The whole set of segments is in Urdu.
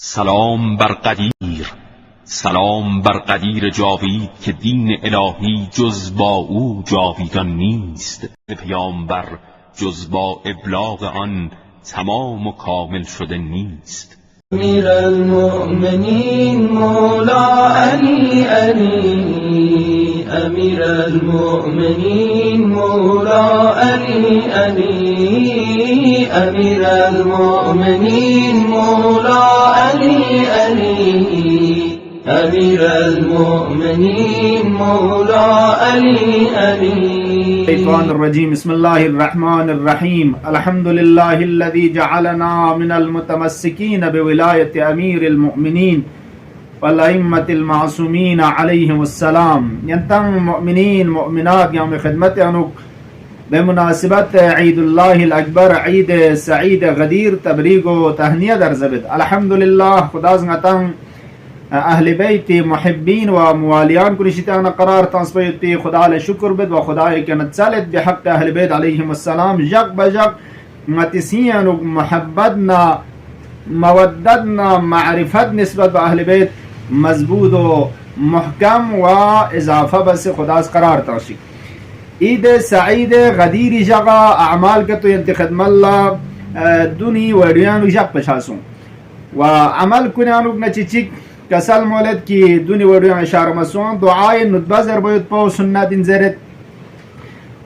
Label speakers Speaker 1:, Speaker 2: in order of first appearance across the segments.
Speaker 1: سلام بر قدیر، سلام بر قدیر جاوید که دین الهی جز با او جاویدان نیست. پیامبر جز با ابلاغ آن تمام و کامل شده نیست.
Speaker 2: امیر المؤمنین مولا علی علی، امیر المؤمنین مولا علی علی، امیر المؤمنین مولا علی علی، امیر المؤمنین مولا علی علی.
Speaker 3: الشيطان الرجيم. بسم الله الرحمن الرحيم. الحمد لله الذي جعلنا من المتمسكين بولاية أمير المؤمنين والأئمة المعصومين عليهم السلام. ينتم مؤمنين مؤمنات يوم خدمتهم بمناسبت عيد الله الأكبر، عيد سعيد غدير تبریک و تهنیه در زبد. الحمدلله خدا زنگتن اهل بیت محبین و موالیان کنشتان قرار تنصبیتی خدا علی شکر بد و خدای که نتسالت بحق اهل بیت علیهم السلام جق بجق متسین و محبتنا مودتنا معرفت نسبت به اهل بیت مضبوط و محکم و اضافه بس خدا's قرار تنشی. عید سعید غدیر جگا اعمال که تو انتخدم الله دونی وریانو جق پشاسون و عمل کنیانو نچیچیک کسل مولد کی دونی وریان اشاره مسون دعای ندبه زر باید پا سنت انزرد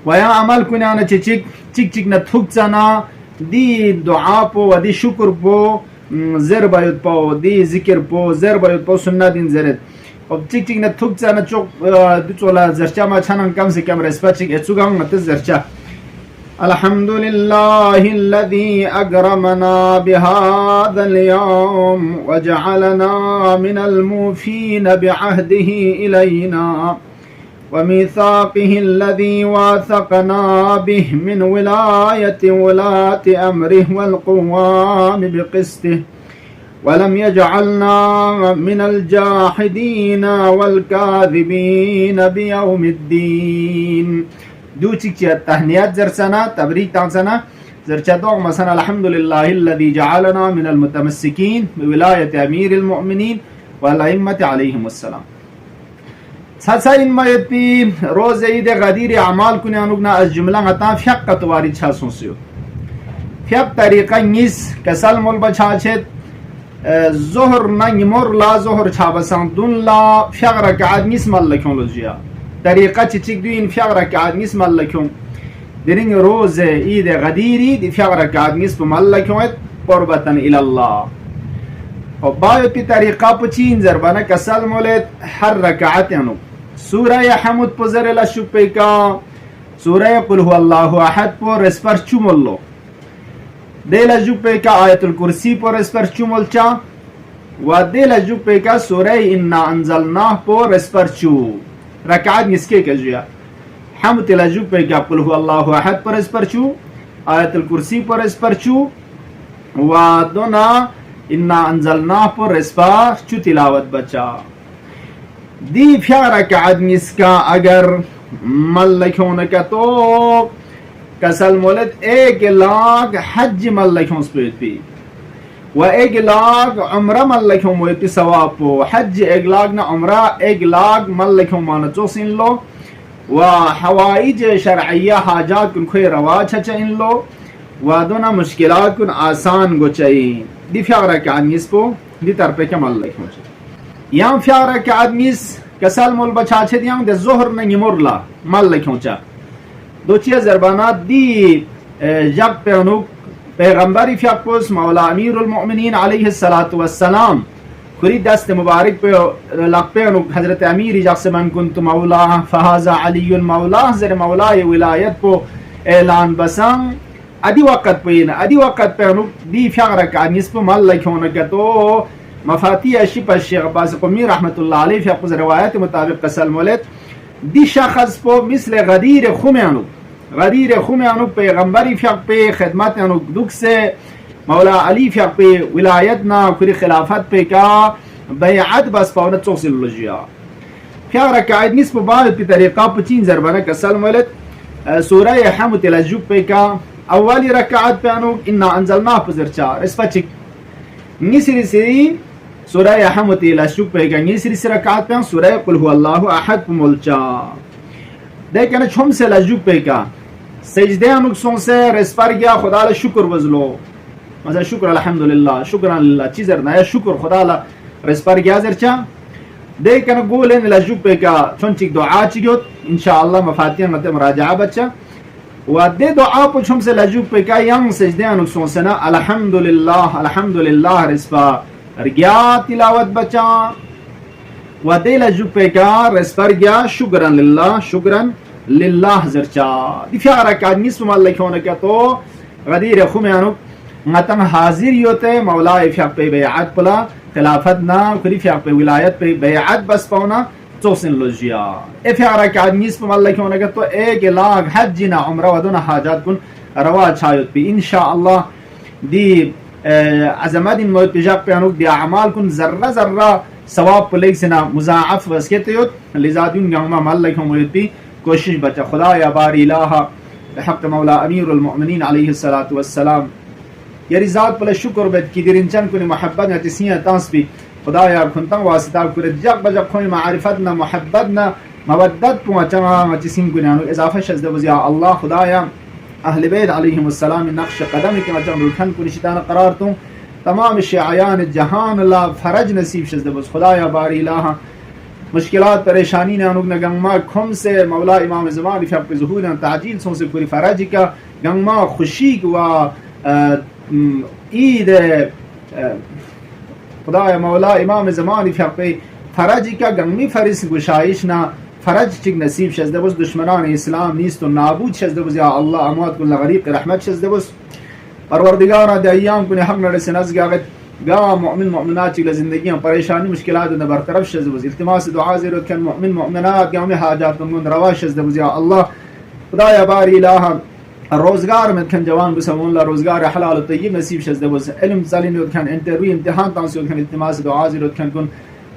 Speaker 3: و یا عمل کنیانو چیچیک چیک چیک نتوک چنا دی دعا پو و دی شکر پو زر باید پا دی ذکر پو زر باید پا سنت انزرد و چیک چیک نتوک چنا چوک دو چولا زرچه ما چنان کم سے کم رسپت چیک اچوگا هم نتز زرچه. الحمد لله الذي أكرمنا بهذا اليوم وجعلنا من الموفين بعهده إلينا وميثاقه الذي واثقنا به من ولاية ولاة أمره والقوام بقسطه ولم يجعلنا من الجاحدين والكاذبين بيوم الدين. دو چیک تهنیت زرسنا تبریک تانسنا زرچا دوغ مثلا الحمد لله الذي جعلنا من المتمسكين بولاية أمير المؤمنين والأئمة عليهم السلام. ساتسا این مایتی روز عید غدیر اعمال کنی انوگنا از جمله غطا فیق قطواری چا سنسیو فیق طریقه نیس کسل مول بچاچت ظهر نگمور لا ظهر چا بساندون لا فیق رکعات نیس ملکون لجیا طریقه چیچیک دو این فیق رکعات نیس ملکون درین روز عید غدیری دی فیق رکعات نیس ملکون قربتا الالله و باید پی طریقه پچین زربانه کسل مولد هر رکعت یعنو سوره حمد پزر لشک پیکا سوره قل هو الله احد پر اسپر چوملو دیل جو پیکا آیت الکرسی پر اسپر چومل چا و دیل جو پیکا سوره انا انزلناه پر اسپر چو رکعت نسکے کجیا حمد لجو پیکا قل هو الله احد پر اسپر چو آیت الکرسی پر اسپر چو و دونا انا انزلناه پر اسپر چو تلاوت بچا دی فیا رکعت نسکا اگر ملکون کا تو کسل مولد 1 لاکھ حج ملکون سپیت پی و 1 لاکھ عمرہ ملکون مویتی ثواب پو حج 1 لاکھ نا عمرہ 1 لاکھ ملکون مانا چوسین لو و حوائج شرعیہ حاجات کن کوئی رواج چچا ان لو و دونا مشکلات کن آسان گو چاہیے. دی فیارہ کے آدمیس پو دی طرفے کے ملکون چاہیے یہاں فیارہ کے آدمیس کسل مول بچا چھے دیاں دے ظہر نگی مرلا ملکون چاہ دو چیز زربانات دی جب پہنوک پیغمبری فیق پوس مولا امیر المؤمنین علیہ السلام کری دست مبارک پہ لق پہ حضرت امیر جاکس من کنت مولا فہذا علی المولا زر مولا ولایت پو اعلان بسان ادی وقت پہینا ادی وقت پہ دی فیق رکا نصف ملک ہونکا تو مفاتیح شپ الشیخ عباس قمی رحمت اللہ علیہ فیق پوز روایت مطابق قسل مولد دی شخص پو مثل غدیر خومیانو غدیر خومیانو پیغمبری فیق پہ خدمت یانو دک سے مولا علی فیق پہ ولایتنا کری خلافت پہ کا بیعت بس پاونت چوک سلوجیا فیق رکعید نصف بعد پی طریقہ پچین زربانہ کسل مولد سورہ حمد الجوب پہ کا اولی رکعت پہ انو انا انزلناہ پزر چار اس پا چک Nisri siri surah Ahmati la shuk pega nisri sira kaat pe surah Qul huwallahu ahad pumolcha. Dekana chom se la juk pega. Sajde anuk son se respar gya khuda la shukr wazlo. Maza shukr alhamdulillah shukran lillah chizar na ya shukr khuda la respar gya zercha. Dekana golen la juk pega chonchik dua chigot inshallah mafatihan mate muraja'a bacha. ودي دعاء بچم سے لجوب پہ کا یم سجدے انو سوسنا الحمدللہ رسپا رگیا تلاوت بچا ودي لجوب پہ کا رسپر گیا شکرن للہ زرچا دی فیارا کا نسم اللہ کھونا کیا تو غدیر خومی انو متن حاضر یوتے مولا افیاق پہ بیعت پلا خلافت نا کلی فیاق پہ ولایت پہ بیعت بس پونا توسن لوجیا افیارا کا نسم اللہ کھونا کیا تو 1 لاکھ حجنا عمرہ ودون حاجات کن روا چایت پی انشاءاللہ دی عظمت موت پیجاق پیانوک دی اعمال کن ذرہ ثواب پلیک سنا مضاعف وسکیتیوت لذادیون گاہما مالک ہم ہویت پی کوشش بچا خدا یا باری الہ بحق مولا امیر المؤمنین علیہ السلام یری ذات پل شکر بیت کی درنچن کنی محبت یا تسیہ تانس پی خدا یا کنتن واسطہ کرد جگ بجگ خوی معرفتنا محبتنا مودت پوچا تسین کنیانو اضافہ شزد وزیا اللہ خدا یا اہل بیت علیہم السلام نقش قدم کے مچم رکھن کنی شیطان قرار توں تمام شیعیان جہان اللہ فرج نصیب شزد وز خدا یا باری الہ مشکلات پریشانی نے انوگ گنگما کھم سے مولا امام زمان فی اپ ظہور تعجیل سوں سے پوری فرج کا گنگما خوشی و عید خدا یا مولا امام زمان فی اپ فرج کا گنگمی فرس گشائش نہ فرج چک نصیب شزد وز دشمنان اسلام نیست و نابود شزد وز یا اللہ اموات کل غریق رحمت شزد وز پروردگار دی ایام کن حق نرس نزگ آگت گا مؤمن مؤمنات چک زندگیاں پریشانی مشکلات نے برطرف شزد وز التماس دعا زیرت کن مؤمن مؤمنات گامی حاجات من روا شزد وز یا اللہ خدا یا باری الہ روزگار میں کن جوان بسمون اللہ روزگار حلال و طیب نصیب شزد وز علم سالین یود کن انٹروی امتحان تانسی یود کن التماس دعا زیرت کن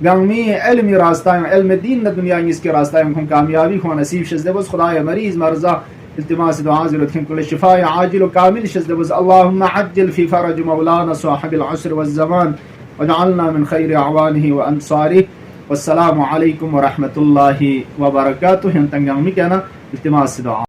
Speaker 3: گامی علمی راستائیں علم دین نہ دنیا اس کے راستائیں کن کامیابی کو نصیب شزد وز خدا یا مریض مرضا التماس دعا زیرت کن کل شفاء عاجل و کامل شزد وز اللهم عجل في فرج مولانا صاحب العصر والزمان وجعلنا من خير اعوانه وانصاره والسلام عليكم ورحمة الله وبركاته. ہن تنگامی کہنا التماس دعا